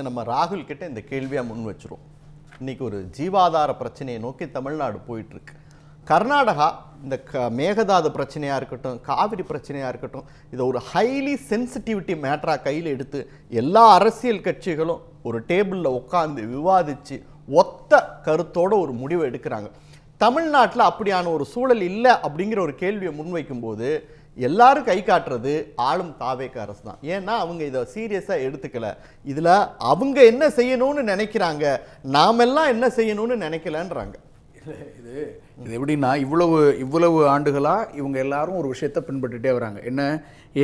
நம்ம ராகுல் கிட்ட இந்த கேள்வியா முன் வச்சிரும். இன்னைக்கு ஒரு ஜீவாதார பிரச்சனையை நோக்கி தமிழ்நாடு போயிட்டு இருக்கு. கர்நாடகா இந்த மேகதாது பிரச்சனையா இருக்கட்டும், காவிரி பிரச்சனையா இருக்கட்டும், இதை ஒரு ஹைலி சென்சிட்டிவிட்டி மேட்டரா கையில் எடுத்து எல்லா அரசியல் கட்சிகளும் ஒரு டேபிளில் உட்காந்து விவாதிச்சு ஒத்த கருத்தோட ஒரு முடிவை எடுக்கிறாங்க. தமிழ்நாட்டில் அப்படியான ஒரு சூழல் இல்லை அப்படிங்கிற ஒரு கேள்வியை முன்வைக்கும் போது எல்லாரும் கை காட்டுறது ஆளும் தாவேக அரசு தான். ஏன்னா அவங்க இதை சீரியஸாக எடுத்துக்கல. இதில் அவங்க என்ன செய்யணும்னு நினைக்கிறாங்க, நாமெல்லாம் என்ன செய்யணும்னு நினைக்கலன்றாங்க. இது எப்படின்னா இவ்வளவு ஆண்டுகளாக இவங்க எல்லாரும் ஒரு விஷயத்தை பின்பற்றிட்டே வராங்க. என்ன,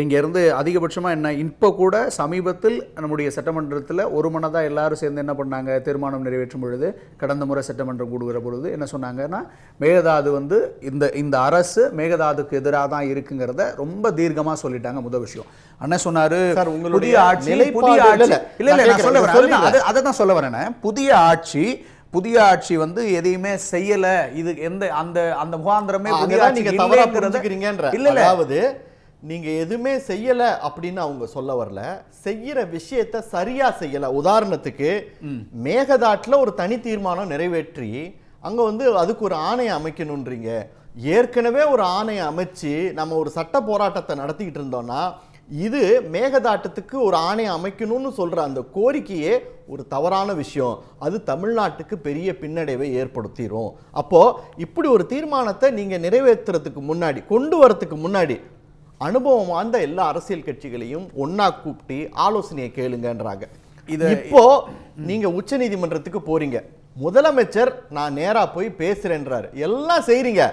இங்கேருந்து அதிகபட்சமாக என்ன, இப்போ கூட சமீபத்தில் நம்முடைய சட்டமன்றத்தில் ஒரு மனதாக எல்லாரும் சேர்ந்து என்ன பண்ணாங்க, தீர்மானம் நிறைவேற்றும் பொழுது, கடந்த முறை சட்டமன்றம் கூடுகிற பொழுது என்ன சொன்னாங்கன்னா, மேகதாது இந்த அரசு மேகதாதுக்கு எதிராக தான் இருக்குங்கிறத ரொம்ப தீர்க்கமாக சொல்லிட்டாங்க. முதல் விஷயம் அண்ணன் சொன்னாரு, புதிய ஆட்சி அதை தான் சொல்ல வரேன். புதிய ஆட்சி எதையுமே செய்யல, இது எந்த அந்த முகாந்திரமே நீங்க தவறா புரிஞ்சுக்கிறீங்கன்ற. அதாவது நீங்க எதுவுமே செய்யல அப்படின்னு அவங்க சொல்ல வரல, செய்யற விஷயத்தை சரியா செய்யல. உதாரணத்துக்கு மேகதாட்டுல ஒரு தனி தீர்மானம் நிறைவேற்றி அங்க அதுக்கு ஒரு ஆணையம் அமைக்கணும்ன்றீங்க. ஏற்கனவே ஒரு ஆணையம் அமைச்சு நம்ம ஒரு சட்ட போராட்டத்தை நடத்திக்கிட்டு இருந்தோம்னா, இது மேகதாட்டத்துக்கு ஒரு ஆணையம் அமைக்கணும்னு சொல்ற அந்த கோரிக்கையே ஒரு தவறான விஷயம். அது தமிழ்நாட்டுக்கு பெரிய பின்னடைவை ஏற்படுத்திடும். அப்போ இப்படி ஒரு தீர்மானத்தை நீங்க நிறைவேற்றுறதுக்கு முன்னாடி, கொண்டு வரதுக்கு முன்னாடி அனுபவம் வாழ்ந்த எல்லா அரசியல் கட்சிகளையும் ஒன்னா கூப்பிட்டு ஆலோசனையை கேளுங்கன்றாங்க. இப்போ நீங்க உச்ச நீதிமன்றத்துக்கு போறீங்க, முதலமைச்சர் நான் நேரா போய் பேசுறேன்றாரு, எல்லாம் செய்றீங்க,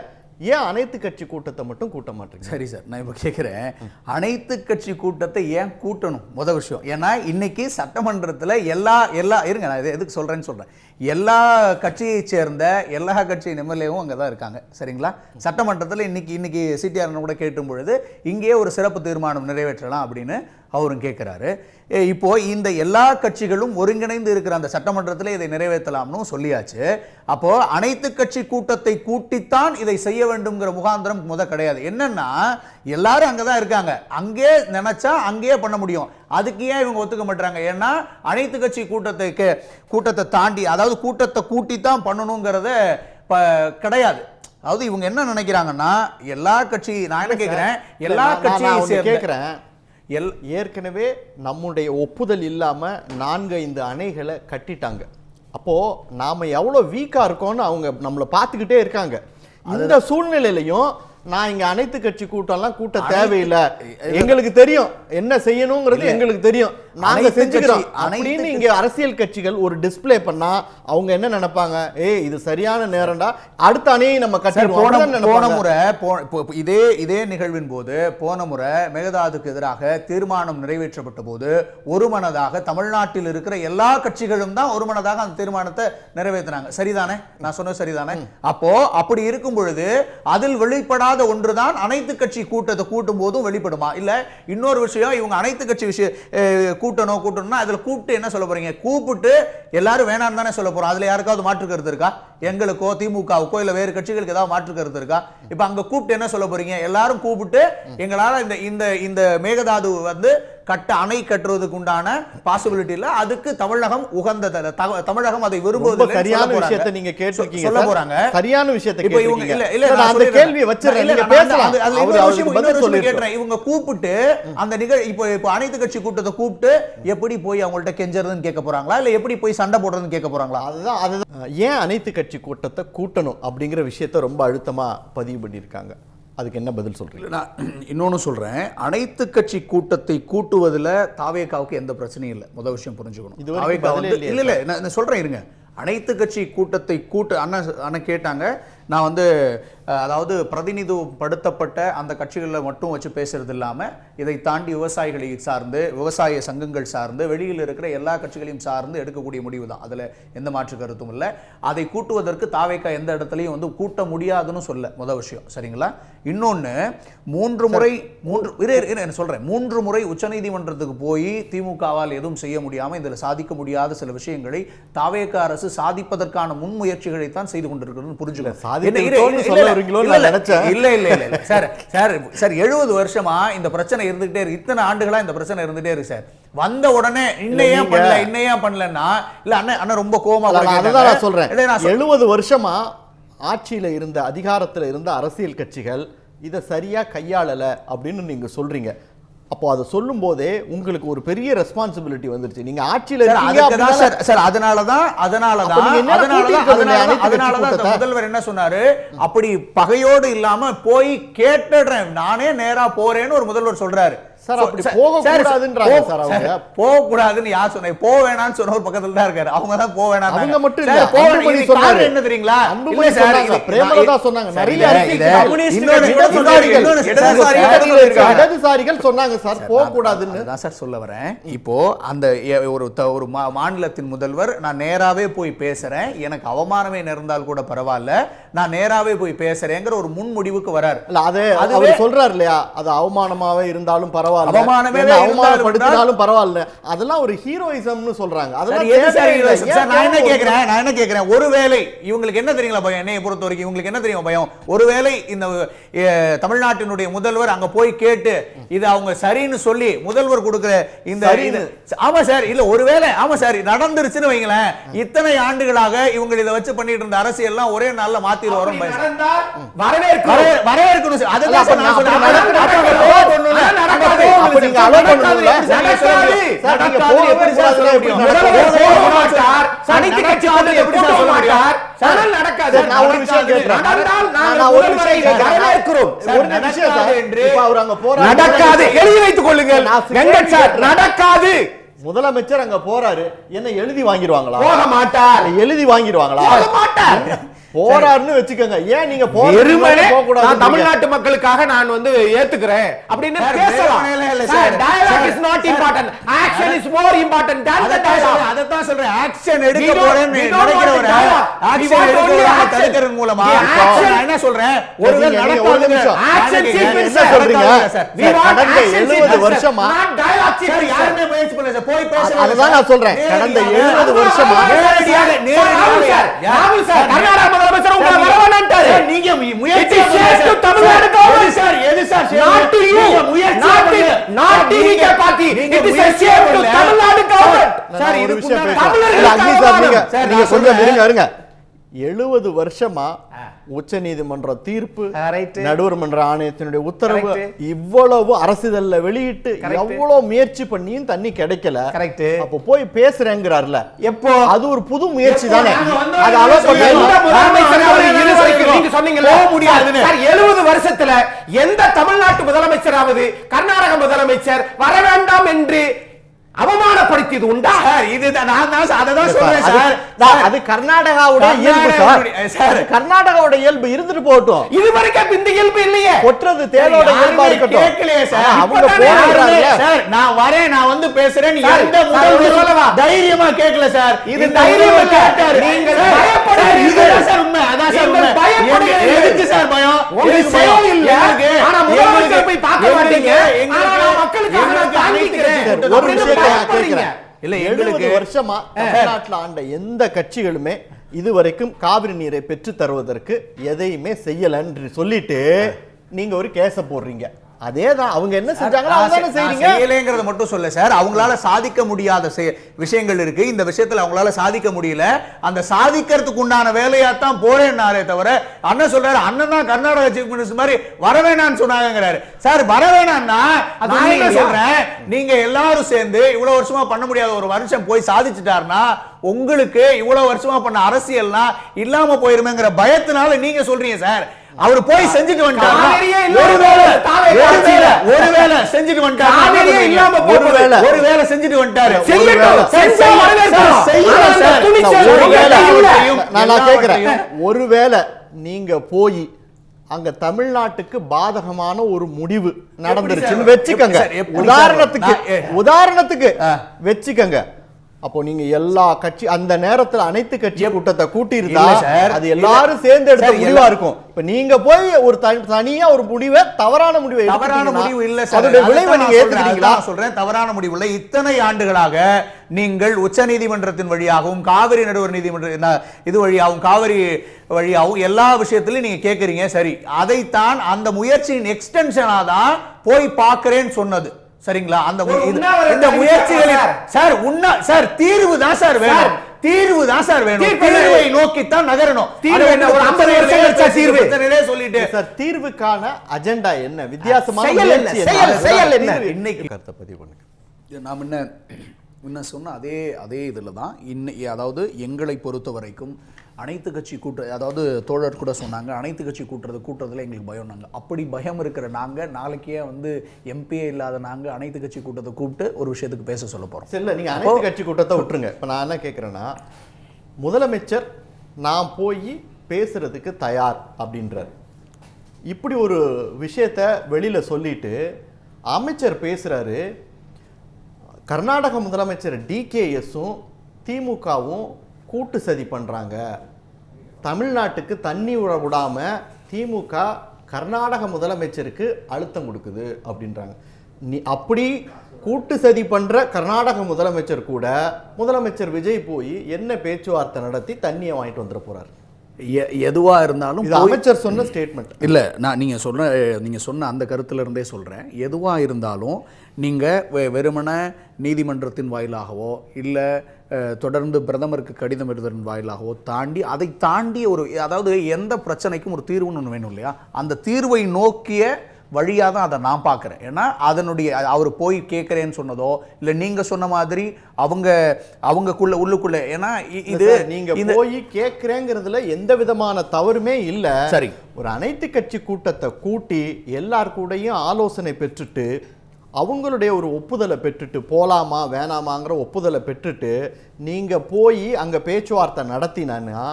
ஏன் அனைத்து கட்சி கூட்டத்தை மட்டும் கூட்ட மாட்டீங்க? சரி சார், நான் இப்போ கேட்குறேன், அனைத்து கட்சி கூட்டத்தை ஏன் கூட்டணும்? முதல் விஷயம், ஏன்னா இன்னைக்கு சட்டமன்றத்தில் எல்லா இருங்க, நான் இதை எதுக்கு சொல்கிறேன்னு சொல்கிறேன். எல்லா கட்சியை சேர்ந்த எல்லா கட்சியின் எம்எல்ஏவும் அங்கே தான் இருக்காங்க, சரிங்களா? சட்டமன்றத்தில் இன்னைக்கு சிடிஆர் கூட கேட்டும் பொழுது இங்கேயே ஒரு சிறப்பு தீர்மானம் நிறைவேற்றலாம் அப்படின்னு அவரும் கேட்குறாரு. இப்போ இந்த எல்லா கட்சிகளும் ஒருங்கிணைந்து இருக்கிற அந்த சட்டமன்றத்தில் இதை நிறைவேற்றலாம்னு சொல்லியாச்சு. அப்போ அனைத்து கட்சி கூட்டத்தை கூட்டித்தான் இதை செய்ய வேண்டும்ங்கிற முகாந்திரம் கிடையாது. என்னன்னா, எல்லாரும் அங்கதான் இருக்காங்க, அங்கே நினைச்சா அங்கேயே பண்ண முடியும். அதுக்கு ஏன் இவங்க ஒத்துக்க மாட்டாங்க? ஏன்னா அனைத்து கட்சி கூட்டத்தை தாண்டி, அதாவது கூட்டத்தை கூட்டித்தான் பண்ணணுங்கிறத கிடையாது. அதாவது இவங்க என்ன நினைக்கிறாங்கன்னா, எல்லா கட்சி, நான் என்ன கேட்கிறேன், எல்லா கட்சியும் கேட்கிறேன், ஏற்கனவே நம்முடைய ஒப்புதல் இல்லாம 4-5 அணைகளை கட்டிட்டாங்க. அப்போ நாம எவ்வளவு வீக்கா இருக்கோம்னு அவங்க நம்மளை பார்த்துக்கிட்டே இருக்காங்க. இந்த சூழ்நிலையிலையும் நான் இங்க அனைத்து கட்சி கூட்டம்லாம் கூட்ட தேவையில்லை, எங்களுக்கு தெரியும் என்ன செய்யணுங்கிறது, எங்களுக்கு தெரியும், நாங்க செஞ்சுக்கிறோம் அப்படின்னு இங்க அரசியல் கட்சிகள் ஒரு டிஸ்பிளே பண்ணா அவங்க என்ன நினைப்பாங்க, இது சரியான நேரம்டா, அடுத்த அணையை நம்ம கட்டிடுவோம். போன முறை இதே நிகழ்வின் போது போன முறை மேகதாதுக்கு எதிராக தீர்மானம் நிறைவேற்றப்பட்ட போது ஒரு மனதாக தமிழ்நாட்டில் இருக்கிற எல்லா கட்சிகளும் தான் ஒரு மனதாக அந்த தீர்மானத்தை நிறைவேற்றினாங்க. சரிதானே? நான் சொன்னது சரிதானே? அப்போ அப்படி இருக்கும் பொழுது அதில் வெளிப்படாத ஒன்றுதான் அனைத்து கட்சி கூட்டத்தை கூட்டும் போதும் வெளிப்படுமா? இல்ல இன்னொரு விஷயம், இவங்க அனைத்து கட்சி கூட்டணும்னா அதுல கூப்பிட்டு என்ன சொல்ல போறீங்க? கூப்பிட்டு எல்லாரும் வேணாம் தானே சொல்ல போறோம். அதுல யாருக்காவது மாற்று கருத்து இருக்கா? எங்களுக்கோ திமுகவுக்கோ இல்ல வேறு கட்சிகளுக்கு ஏதாவது மாற்று கருத்து இருக்கா? இப்ப அங்க கூப்பிட்டு என்ன சொல்ல போறீங்க? எல்லாரும் கூப்பிட்டு எங்களால இந்த மேகதாது அணை கட்டுறதுக்கு உண்டான பாசிபிலிட்டி இல்ல, அதுக்கு தமிழகம் உகந்த, தமிழகம் அதை விரும்புவது சரியான விஷயத்தை நீங்க கேட்டிருக்கீங்க, சொல்ல போறாங்க. சரியான விஷயத்தை இப்ப இவங்க அந்த கேள்வியை வச்சிருக்கேன், நீங்க பேசலாம். இவங்க கூப்பிட்டு அந்த நிகழ்ச்சி இப்போ அனைத்து கட்சி கூட்டத்தை கூப்பிட்டு எப்படி போய் அவங்கள்ட்ட கெஞ்சறதுன்னு கேட்க போறாங்களா, இல்ல எப்படி போய் சண்டை போடுறதுன்னு கேட்க போறாங்களா? அதுதான் ஏன் அனைத்து கட்சி கூட்டத்தை கூட்டணும் அப்படிங்கிற விஷயத்தை ரொம்ப அழுத்தமா பதிவு பண்ணியிருக்காங்க. அதுக்கு என்ன பதில் சொல்றீங்க? நான் இன்னொன்னு சொல்றேன், அனைத்து கட்சி கூட்டத்தை கூட்டுவதில் தாவேகாவுக்கு எந்த பிரச்சனையும் இல்லை. முதல் விஷயம் புரிஞ்சுக்கணும். இல்ல நான் சொல்றேன் இருங்க. அனைத்து கட்சி கூட்டத்தை அண்ணன் கேட்டாங்க, நான் அதாவது பிரதிநிதிப்படுத்தப்பட்ட அந்த கட்சிகளில் மட்டும் வச்சு பேசுறது இல்லாமல் இதை தாண்டி விவசாயிகளை சார்ந்து, விவசாய சங்கங்கள் சார்ந்து, வெளியில் இருக்கிற எல்லா கட்சிகளையும் சார்ந்து எடுக்கக்கூடிய முடிவு தான், அதில் எந்த மாற்று கருத்தும் இல்லை. அதை கூட்டுவதற்கு தாவேகா எந்த இடத்துலையும் கூட்ட முடியாதுன்னு சொல்ல முதல் விஷயம், சரிங்களா? இன்னொன்று, 3 முறை உச்சநீதிமன்றத்துக்கு போய் திமுகவால் எதுவும் செய்ய முடியாமல் இதில் சாதிக்க முடியாத சில விஷயங்களை தாவேகா அரசு சாதிப்பதற்கான முன்முயற்சிகளை தான் செய்து கொண்டிருக்கிறது புரிஞ்சுக்கணும். சொல்றீங்களோ நினைச்சேன். இல்ல சார் சார் சார் 70 வருஷமா இந்த பிரச்சனை இருந்துகிட்டே இருக்கு. இத்தனை ஆண்டுகளா இந்த பிரச்சனை இருந்துட்டே இருக்கு சார். வந்த உடனே இன்னையே பண்ணலன்னா இல்ல அண்ணன் ரொம்ப கோவமா. அதுதான் நான் சொல்றேன். 70 வருஷமா ஆட்சியில இருந்த அதிகாரத்துல இருந்த அரசியல் கட்சிகள் இதை சரியா கையாளல அப்படின்னு நீங்க சொல்றீங்க. அப்போ அதை சொல்லும் போதே உங்களுக்கு ஒரு பெரிய ரெஸ்பான்சிபிலிட்டி வந்துருச்சு. நீங்க ஆட்சியில முதல்வர் என்ன சொன்னாரு, அப்படி பகையோடு இல்லாம போய் கேட்டுடுறேன் நானே நேரா போறேன்னு ஒரு முதல்வர் சொல்றாரு. போக கூடாதுன்னு யார் சொன்ன? போ வேணாம்னு சொன்ன ஒரு பக்கத்துல தான் இருக்காரு. அவங்க தான் போ வேணாம். அவங்க மட்டும் இல்ல, அன்புமணி சொன்னாரு. என்ன தெரியுங்களா? அன்புமணி சொன்னாங்க, பிரேமலதா சொன்னாங்க, நிறைய இடதுசாரிகள் சொன்னாங்க சார் போக கூடாதுன்னு. நான் சார் சொல்ல வரேன். இப்போ அந்த ஒரு மாநிலத்தின் முதல்வர் நான் நேராவே போய் பேசுறேன், எனக்கு அவமானமே நேர்ந்தால் கூட பரவாயில்ல, நான் நேராவே போய் பேசுறேங்கிற ஒரு முன்முடிவுக்கு வராரு. அது அவர் சொல்றாரு இல்லையா, அது அவமானமாவே இருந்தாலும் பரவாயில்ல, அவமானப்படுத்தினாலும் பரவாயில்ல, அதெல்லாம் ஒரு ஹீரோயிசம்னு சொல்றாங்க. நான் என்ன கேக்குறேன், ஒருவேளை இவங்களுக்கு என்ன தெரியுங்களா பயம், என்னைய பொறுத்த வரைக்கும் இவங்களுக்கு என்ன தெரியும் பயம், ஒருவேளை இந்த தமிழ்நாட்டினுடைய முதல்வர் அங்க போய் கேட்டு இது அவங்க சரின்னு சொல்லி முதல்வர் கொடுக்கிற இந்த ஆமா சார் இல்ல ஒருவேளை ஆமா சார் நடந்துருச்சுன்னு வைங்களேன், இத்தனை ஆண்டுகளாக இவங்க இதை வச்சு பண்ணிட்டு இருந்த அரசியல் எல்லாம் ஒரே நாள்ல மாத்திர வரும். வரவேற்கணும் சார். அதுதான் நான் சொல்றேன். முதலமைச்சர் அங்க போறாரு, என்ன எழுதி வாங்கிடுவாங்களா? போக மாட்டார். எழுதி வாங்கிடுவாங்களா? போறாருன்னு வெச்சுக்கங்க. ஏன் நீங்க போக கூடாது? நான் தமிழ்நாட்டு மக்களுக்காக நான் வந்து ஏத்துக்கிறேன் அப்படின்னு பேசலாம். Dialogue is not important, action is more important than the dialogue. அத தான் சொல்றேன். ஆக்ஷன் எடுக்க போறேன்னு நினைக்கிறவங்க ஆக்ஷன் எடுக்கறத தடுக்கிறது மூலமா நான் என்ன சொல்றேன், ஒருவேளை நடக்காதுங்க. ஆக்ஷன் சீக்வென்ஸ் என்ன சொல்றீங்க? கடந்த 70 வருஷமா நான் டயலாக் சீக்வென்ஸ் யாருமே முயற்சி பண்ணல சார், போய் பேசுறேன். அதுதான் நான் சொல்றேன். கடந்த 70 வருஷமா நேரடியாக ராகுல் சார் கர்நாடக முதலமைச்சர் உங்க வரவேண்டாரு. நீங்க முயற்சி செய்து தமிழ்நாடு கவர்மெண்ட் சார் எது சார் நாட் யூ முயற்சி not TVK party it is a shame to Tamil Nadu government sir. இது தமிழர்களுக்கு நீங்க கொஞ்சம் இருங்க. 70 வருஷமா உச்ச நீதிமன்ற தீர்ப்பு, நடுவர் மன்ற ஆணையத்தினுடைய உத்தரவு, இவ்வளவு அரசிதழ்ல வெளியிட்டு எவ்வளவு முயற்சி பண்ணியும் தண்ணி கிடைக்கல. அப்ப போய் பேசுறேங்கிறார்ல, எப்போ? அது ஒரு புது முயற்சி தானே. அது நீங்க சொன்னீங்கல்ல முடியாதுன்னு. 70 வருஷத்துல எந்த தமிழ்நாட்டு முதலமைச்சராவது கர்நாடக முதலமைச்சர் வர வேண்டாம் என்று அவமானப்படுத்தியது உண்டா? இதுதான் நான் அததான் சொல்றேன் சார். அது கர்நாடகாவோட இயல்பு சார். கர்நாடகாவோட இயல்பு இருந்துட்டு போகட்டும். இது வரைக்கும் இந்த இயல்பு இல்லையே. கொற்றது தேனோட இயல்பா இருக்கட்டும். கேட்கலையே சார். அவங்க போறாங்க சார். நான் வரேன், நான் வந்து பேசுறேன். நீ எந்த முதல்வர் தைரியமா கேட்கல சார். இது தைரியமா கேட்டாரு. நீங்க பயப்படுறீங்க. இதுதான் சார் உண்மை. அதான் சார் உண்மை. பயப்படுறீங்க. எதுக்கு சார் பயம்? இது செயல் இல்ல. ஆனா முதல்வர் போய் பார்க்க மாட்டீங்க. ஆனா மக்களுக்கு நான் தாங்கிக்கிறேன். ஒரு விஷயம் இல்ல, 70 வருஷமா தமிழ்நாட்டில் ஆண்ட எந்த கட்சிகளுமே இதுவரைக்கும் காவிரி நீரை பெற்று தருவதற்கு எதையுமே செய்யலன்னு சொல்லிட்டு நீங்க ஒரு கேஸ போடுறீங்க. அதேதான் அவங்க என்ன செஞ்சாங்களோ அதானே செய்றீங்க. செய்யலங்கிறது மட்டும் சொல்ல சார், அவங்களால சாதிக்க முடியாத விஷயங்கள் இருக்கு. இந்த விஷயத்துல அவங்களால சாதிக்க முடியல. அந்த சாதிக்கிறதுக்கு உண்டான வேலையா தான் போறேன்னாரே தவிர, அண்ணன் சொல்றாரு அண்ணன் தான் கர்நாடக சீஃப் மினிஸ்டர் மாதிரி வரவேணான்னு சொன்னாங்கிறாரு. சார் வரவேணான்னா நான் என்ன சொல்றேன், நீங்க எல்லாரும் சேர்ந்து இவ்வளவு வருஷமா பண்ண முடியாத ஒரு வருஷம் போய் சாதிச்சுட்டாருன்னா உங்களுக்கு இவ்வளவு வருஷமா பண்ண அரசியல்னா இல்லாம போயிருமேங்கிற பயத்தினால நீங்க சொல்றீங்க சார். அவர் போய் செஞ்சுட்டு வந்துட்டாரு. ஒருவேளை செஞ்சுட்டு வந்துட்டாரு. ஒருவேளை செஞ்சுட்டு வந்துட்டாரு. நான் கேக்குறேன், ஒருவேளை நீங்க போய் அங்க தமிழ்நாட்டுக்கு பாதகமான ஒரு முடிவு நடந்துருச்சுன்னு வெச்சுக்கங்க. உதாரணத்துக்கு வெச்சுக்கங்க. அப்போ நீங்க எல்லா கட்சி அந்த நேரத்துல அனைத்து கட்சி கூட்டத்தை கூட்டி இருந்தா அது எல்லாரும் சேர்ந்து எடுத்த முடிவா இருக்கும். இப்ப நீங்க போய் ஒரு தனியா ஒரு முடிவை தவறான முடிவு இல்ல சார், அதோட விளைவை நீங்க ஏத்துக்கிறீங்களா? சொல்றேன், தவறான முடிவு இல்ல. இத்தனை ஆண்டுகளாக நீங்கள் உச்ச நீதிமன்றத்தின் வழியாகவும் காவிரி நடுவர் நீதிமன்ற இது வழியாகவும் காவிரி வழியாகவும் எல்லா விஷயத்திலும் நீங்க கேட்கறீங்க. சரி, அதைத்தான் அந்த முயற்சியின் எக்ஸ்டென்ஷனா தான் போய் பார்க்கிறேன்னு சொன்னது. சரிங்களா? அந்த இந்த முயற்சிகளில் சார் சார் தீர்வு தான் சார் வேணும். தீர்வு தான் சார் வேணும். தீர்வை நோக்கி தான் நகரணும். தீர்வு என்ன? ஒரு 50 வருஷம் கழிச்சா தீர்வு சொல்லிட்டு சார், தீர்வுக்கான அஜெண்டா என்ன? வித்தியாசமான செயல் என்ன? இன்னைக்கு கருத்தை பதிவு பண்ணுங்க. நாம் என்ன சொன்ன அதே இதில் தான் அதாவது எங்களை பொறுத்த வரைக்கும் அனைத்து கட்சி அதாவது தோழர் கூட சொன்னாங்க, அனைத்து கட்சி கூட்டுறதுல எங்களுக்கு பயம்னாங்க. அப்படி பயம் இருக்கிற நாங்கள் நாளைக்கே எம்பிஏ இல்லாத நாங்கள் அனைத்து கட்சி கூட்டத்தை கூப்பிட்டு ஒரு விஷயத்துக்கு பேச சொல்ல போகிறோம். இல்லை, நீங்கள் அனைத்து கட்சி கூட்டத்தை விட்டுருங்க. இப்போ நான் என்ன கேட்குறேன்னா, முதலமைச்சர் நான் போய் பேசுறதுக்கு தயார் அப்படின்றார். இப்படி ஒரு விஷயத்தை வெளியில் சொல்லிட்டு அமைச்சர் பேசுகிறாரு. கர்நாடக முதலமைச்சர் டிகேஎஸும் திமுகவும் கூட்டு சதி பண்ணுறாங்க, தமிழ்நாட்டுக்கு தண்ணி விடாம திமுக கர்நாடக முதலமைச்சருக்கு அழுத்தம் கொடுக்குது அப்படின்றாங்க. அப்படி கூட்டு சதி பண்ற கர்நாடக முதலமைச்சர் கூட முதலமைச்சர் விஜய் போய் என்ன பேச்சுவார்த்தை நடத்தி தண்ணியை வாங்கிட்டு வந்துட போறாரு. எதுவா இருந்தாலும் அமைச்சர் சொன்ன ஸ்டேட்மெண்ட் இல்ல, நான் நீங்க சொன்ன அந்த கருத்துல இருந்தே சொல்றேன். எதுவா இருந்தாலும் நீங்க வெறுமன நீதிமன்றத்தின் வாயிலாகவோ இல்ல தொடர்ந்து பிரதமருக்கு கடிதம் எழுதுவதன் வாயிலாகவோ அதை தாண்டி அதாவது எந்த பிரச்சனைக்கும் ஒரு தீர்வுன்னு ஒன்று வேணும் இல்லையா? அந்த தீர்வை நோக்கிய வழியாக தான் அதை நான் பார்க்குறேன். ஏன்னா அவர் போய் கேட்குறேன்னு சொன்னதோ இல்லை நீங்கள் சொன்ன மாதிரி உள்ளுக்குள்ள ஏன்னா இது நீங்கள் போய் கேட்குறேங்கிறதுல எந்த விதமான தவறுமே இல்லை. சரி, ஒரு அனைத்து கட்சி கூட்டத்தை கூட்டி எல்லார் கூடயும் ஆலோசனை பெற்றுட்டு அவங்களுடைய ஒரு ஒப்புதலை பெற்றுட்டு போகலாமா வேணாமாங்கிற ஒப்புதலை பெற்றுட்டு நீங்கள் போய் அங்கே பேச்சுவார்த்தை நடத்தினா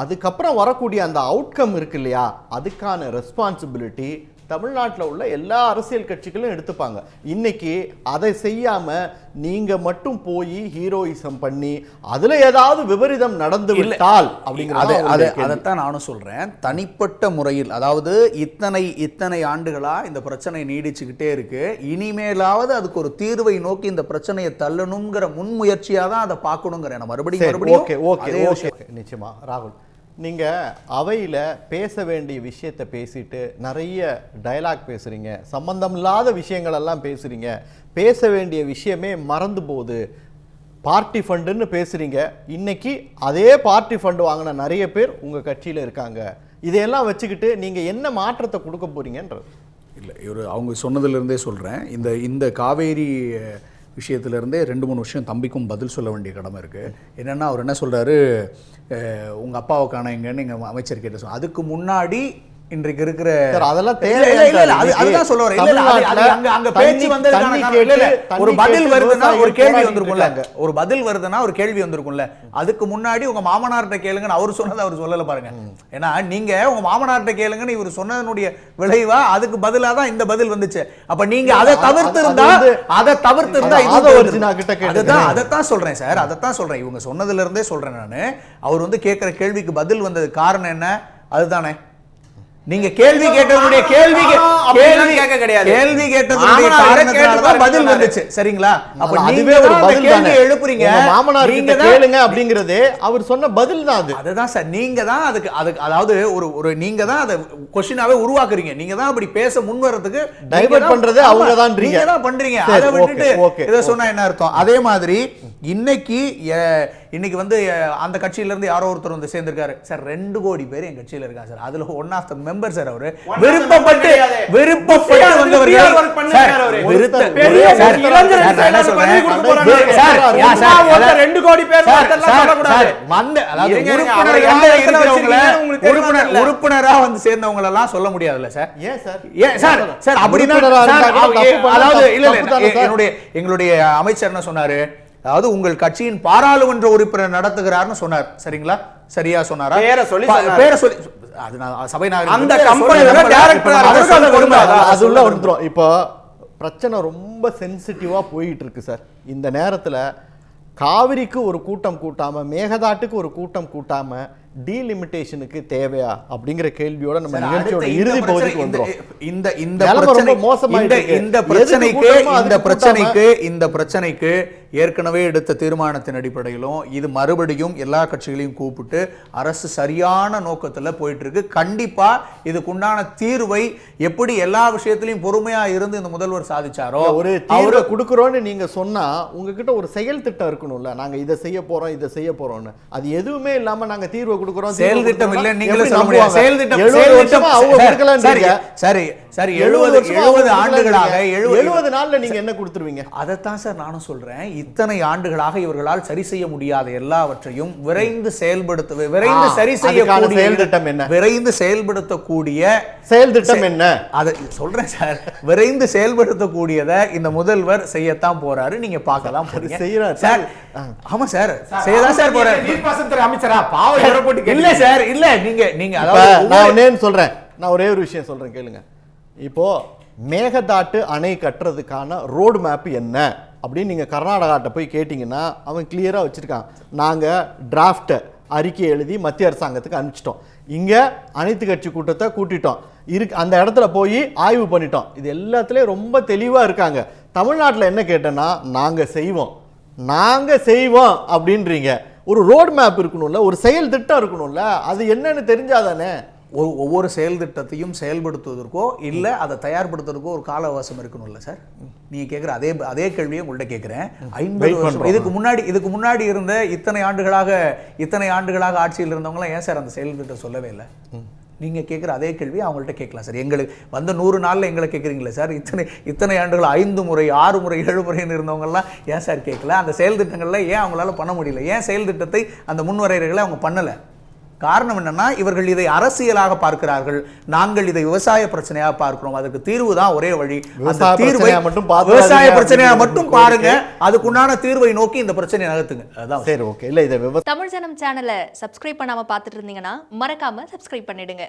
அதுக்கப்புறம் வரக்கூடிய அந்த அவுட்கம் இருக்கு இல்லையா, அதுக்கான ரெஸ்பான்சிபிலிட்டி தமிழ்நாட்டில் உள்ள எல்லா அரசியல் கட்சிகளும் எடுத்துப்பாங்க. இன்னைக்கு அதை செய்யாம நீங்க மட்டும் போய் ஹீரோயிசம் பண்ணி அதுல ஏதாவது விபரீதம் நடந்து விட்டால் அதைத்தான் நானும் சொல்றேன். தனிப்பட்ட முறையில் அதாவது இத்தனை ஆண்டுகளா இந்த பிரச்சனை நீடிச்சுக்கிட்டே இருக்கு. இனிமேலாவது அதுக்கு ஒரு தீர்வை நோக்கி இந்த பிரச்சனையை தள்ளணுங்கிற முன்முயற்சியா தான் அதை பார்க்கணுங்கிற மறுபடியும் நிச்சயமா. ராகுல், நீங்கள் அவையில் பேச வேண்டிய விஷயத்தை பேசிட்டு நிறைய டயலாக் பேசுகிறீங்க, சம்பந்தம் இல்லாத விஷயங்களெல்லாம் பேசுகிறீங்க, பேச வேண்டிய விஷயமே மறந்து போகுது, பார்ட்டி ஃபண்டுன்னு பேசுகிறீங்க. இன்னைக்கு அதே பார்ட்டி ஃபண்டு வாங்கின நிறைய பேர் உங்கள் கட்சியில் இருக்காங்க. இதையெல்லாம் வச்சுக்கிட்டு நீங்கள் என்ன மாற்றத்தை கொடுக்க போகிறீங்கன்றது இல்லை. அவங்க சொன்னதுலேருந்தே சொல்கிறேன். இந்த காவேரி விஷயத்துலேருந்தே 2-3 விஷயம் தம்பிக்கும் பதில் சொல்ல வேண்டிய கடமை இருக்குது. என்னென்னா, அவர் என்ன சொல்கிறாரு, உங்கள் அப்பாவை காணங்கன்னு எங்கள் அமைச்சர் கேட்டு சொன்னார். அதுக்கு முன்னாடி இன்றைக்கு இருக்கிற அதெல்லாம் அதுதான் சொல்ல வரேன். அங்க பேச்சு வந்ததுக்கான ஒரு பதில் வருதுன்னா ஒரு கேள்வி வந்திருக்கும்ல, ஒரு பதில் வருதுன்னா ஒரு கேள்வி வந்திருக்கும்ல. அதுக்கு முன்னாடி உங்க மாமனார்ட்ட கேளுங்கன்னு அவர் சொன்னதை அவர் சொல்லல பாருங்க. ஏன்னா நீங்க உங்க மாமனார்ட்ட கேளுங்கன்னு இவர் சொன்னதனுடைய விளைவா அதுக்கு பதிலா தான் இந்த பதில் வந்துச்சு. அப்ப நீங்க அதை தவிர்த்திருந்தா அதைத்தான் சொல்றேன் சார், அதைத்தான் சொல்றேன். இவங்க சொன்னதுல இருந்தே சொல்றேன் நானு. அவர் கேட்கிற கேள்விக்கு பதில் வந்தது காரணம் என்ன? அதுதானே நீங்க கேள்வி கேட்டதுடைய கேள்வி கேட்க கிடையாது, கேள்வி கேட்டதுடைய காரணத்தால தான் பதில் வந்துச்சு. சரிங்களா? அப்ப அதுவே ஒரு பதில் தானே. எழுப்புறீங்க மாமனார் கிட்ட கேளுங்க அப்படிங்கறதே அவர் சொன்ன பதில் தான். அதுதான் சார், நீங்க தான் அதுக்கு அதாவது ஒரு நீங்க தான் அதை क्वेश्चनவே உருவாக்குறீங்க. நீங்க தான் அப்படி பேச முன் வரதுக்கு டைவர்ட் பண்றது அவங்க தான் நீங்க தான் பண்றீங்க. அதை விட்டுட்டு இத சொன்னா என்ன அர்த்தம்? அதே மாதிரி இன்னைக்கு அந்த கட்சியில இருந்து யாரோ ஒருத்தர் சேர்ந்திருக்காரு சார். 2 கோடி பேர் என் கட்சியில இருக்காங்க சார். அதுல one of the member sir. அவரு விருப்பப்பட்டு உறுப்பினரா சேர்ந்தவங்க எல்லாம் சொல்ல முடியாதுல்ல சார். ஏன் சார்? சார் அப்படின்னா எங்களுடைய அமைச்சர் என்ன சொன்னாரு, அதாவது உங்கள் கட்சியின் பாராளுமன்ற உறுப்பினர் நடத்துகிறார்னு சொன்னார். சரிங்களா? சரியா சொன்னாரா? பேரை சொல்லி அது சபைநாயகர் அந்த கம்பெனில டைரக்டர் அதுல வந்துரும். இப்போ பிரச்சனை ரொம்ப சென்சிட்டிவா போயிட்டு இருக்கு சார். இந்த நேரத்துல காவிரிக்கு ஒரு கூட்டம் கூட்டாம மேகதாட்டுக்கு ஒரு கூட்டம் கூட்டாம டீலிமிட்டேஷனுக்கு தேவையா அப்படிங்கிற கேள்வியோட நம்ம நிகழ்ச்சியோட இறுதி பகுதிக்கு வந்துரும். இந்த பிரச்சனைக்கு ஏற்கனவே எடுத்த தீர்மானத்தின் அடிப்படையிலும் இது மறுபடியும் எல்லா கட்சிகளையும் கூப்பிட்டு அரசு சரியான நோக்கத்துல போயிட்டு இருக்கு. கண்டிப்பா இதுக்குண்டான தீர்வை எப்படி எல்லா விஷயத்திலையும் பொறுமையா இருந்து இந்த முதல்வர் சாதிச்சாரோ, ஒரு தீர்வை கொடுக்குறோன்னு நீங்க சொன்னா உங்ககிட்ட ஒரு செயல் திட்டம் இருக்கணும்ல. நாங்க இதை செய்ய போறோம் இதை செய்ய போறோம்னு, அது எதுவுமே இல்லாம நாங்க தீர்வை கொடுக்குறோம் செயல் திட்டம் இல்ல நீங்களே சொல்ல முடியாது. செயல் திட்டம் அவங்க கொடுக்கலன்றீங்க. சரி சரி 70 ஆண்டுகளாக 70 நாள்ல நீங்க என்ன கொடுத்துருவீங்க? அதைத்தான் சார் நானும் சொல்றேன். இத்தனை ஆண்டுகளாக இவர்களால் சரி செய்ய முடியாத எல்லாவற்றையும் விரைந்து செயல்படுத்த விரைந்து சரி செய்யக்கூடிய செயல் திட்டம் என்ன? விரைந்து செயல்படுத்தக்கூடிய செயல் திட்டம் என்ன? அதை சொல்றேன் சார். விரைந்து செயல்படுத்தக்கூடியதை இந்த முதல்வர் செய்யத்தான் போறாரு. நீங்க பார்க்கலாம் செய்யறாரு சார். ஆமா சார் செய்யதான் சார் போறாரு. நீர்ப்பாசனத்துறை அமைச்சரா பாவம் போட்டு இல்ல சார் இல்ல நீங்க அதாவது நான் என்னன்னு சொல்றேன். நான் ஒரே ஒரு விஷயம் சொல்றேன் கேளுங்க. இப்போ மேகதாட்டு அணை கட்டுறதுக்கான ரோடு மேப் என்ன அப்படின்னு நீங்க கர்நாடகாட்ட போய் கேட்டீங்கன்னா அவன் கிளியரா வச்சிருக்கான். நாங்க டிராஃப்ட் அறிக்கை எழுதி மத்திய அரசாங்கத்துக்கு அனுப்பிச்சிட்டோம். இங்க அனைத்து கட்சி கூட்டத்தை கூட்டிட்டோம். அந்த இடத்துல போய் ஆய்வு பண்ணிட்டோம். இது எல்லாத்துலயும் ரொம்ப தெளிவா இருக்காங்க. தமிழ்நாட்டில் என்ன கேட்டேன்னா நாங்க செய்வோம் அப்படின்றீங்க. ஒரு ரோடு மேப் இருக்கணும்ல, ஒரு செயல் திட்டம் இருக்கணும்ல, அது என்னன்னு தெரிஞ்சாதானே. ஒவ்வொரு செயல் திட்டத்தையும் செயல்படுத்துவதற்கோ இல்லை அதை தயார்படுத்துவதற்கோ ஒரு கால அவகாசம் இருக்கணும்ல சார். நீங்க கேட்குற அதே கேள்வியை உங்கள்கிட்ட கேட்குறேன். 50 வருஷம் இதுக்கு முன்னாடி இருந்த இத்தனை ஆண்டுகளாக ஆட்சியில் இருந்தவங்களாம் ஏன் சார் அந்த செயல் திட்டம் சொல்லவே இல்லை? நீங்க கேட்குற அதே கேள்வி அவங்கள்ட்ட கேட்கலாம் சார். எங்களுக்கு வந்த 100 நாள்ல எங்களை கேட்குறீங்களே சார். இத்தனை ஆண்டுகள் 5 முறை 6 முறை 7 முறைன்னு இருந்தவங்கலாம் ஏன் சார் கேட்கல? அந்த செயல் திட்டங்கள்ல ஏன் அவங்களால பண்ண முடியல? ஏன் செயல் திட்டத்தை அந்த முன்வரைகளை அவங்க பண்ணல? காரணம் என்னன்னா இவர்கள் இதை அரசியலாக பார்க்கிறார்கள். நாங்கள் இதை விவசாய பிரச்சனையாக பார்க்கிறோம். அதுக்கு தீர்வு தான் ஒரே வழி. அந்த தீர்வை விவசாய பிரச்சனையா மட்டும் பாருங்க. அதுக்குண்டான தீர்வை நோக்கி இந்த பிரச்சனையை நகர்த்துங்க. அதான் சரி. ஓகே. இல்ல இதை தமிழ் ஜனம் சேனலை சப்ஸ்கிரைப் பண்ணாம பார்த்துட்டு இருந்தீங்கன்னா மறக்காம சப்ஸ்கிரைப் பண்ணிடுங்க.